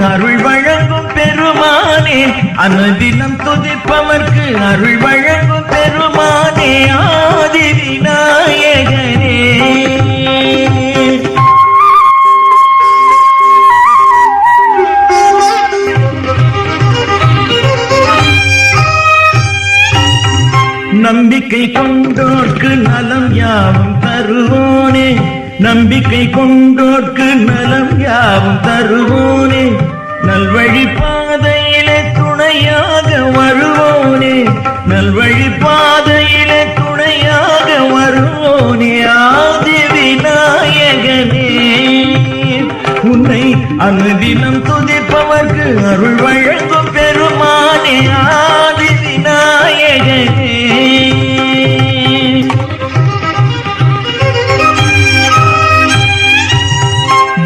அருள் வழங்கும் பெருமானே, அனுதினம் துதிப்பவர்க்கு அருள் வழங்கும் பெருமானே, ஆதி விநாயகனே. நம்பிக்கை கொண்டோர்க்கு நலம் யாவும் தருவோனே, நம்பிக்கை கொண்டோர்க்கு நலம் யாவும் தருவோனே, நல்வழி பாதையிலே துணையாக வருவோனே, நல்வழி பாதையிலே துணையாக வருவோனே, ஆதி விநாயகனே. உன்னை அனுதினம் துதிப்பவர்க்கு அருள் வழங்கும் பெருமானே, ஆதி விநாயகனே.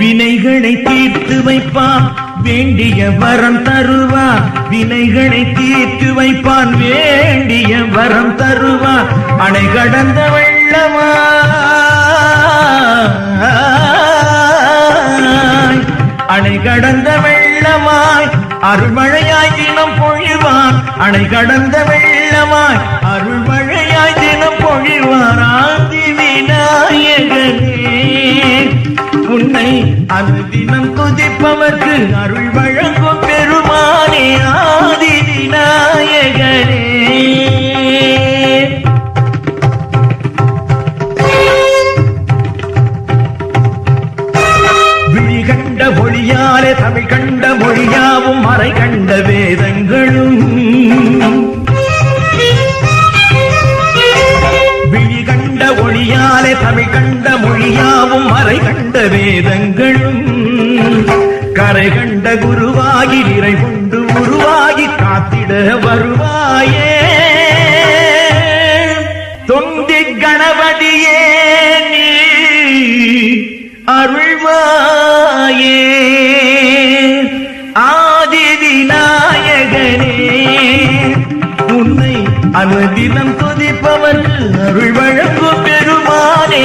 வினைகளை தீர்த்து வைப்பான் வேண்டிய வரம் தருவான், வினைகளை தீர்த்து வைப்பான் வேண்டிய வரம் தருவான், அணை கடந்த வெள்ளமாய், அணை கடந்த வெள்ளமாய் அருள்மழையாய் தினம் பொழிவான், அணை கடந்த வெள்ளமாய் அருள்மழையாய் தினம் பொழிவான், ஆதி விநாயகனே. உன்னை அனுதினம் துதிப்பவர்க்கு அருள் வழங்கும் பெருமானே, ஆதி விநாயகனே. விழி கண்ட மொழியாலே தமிழ் கண்ட மொழியாவும் மறை கண்ட வேதங்களும், விழி கண்ட ஒளியாலே தமிழ் கண்ட மொழியாவும் மறை கண்ட வேதங்களும், கரை கண்ட குருவாகி நிறை கொண்டு உருவாகி காத்திட வருவாயே, தொந்தி கணபதியே நீ அருள்வாயே, ஆதி விநாயகனே. உன்னை அனுதினம் துதிப்பவர் அருள் வழங்கும் பெருமானே,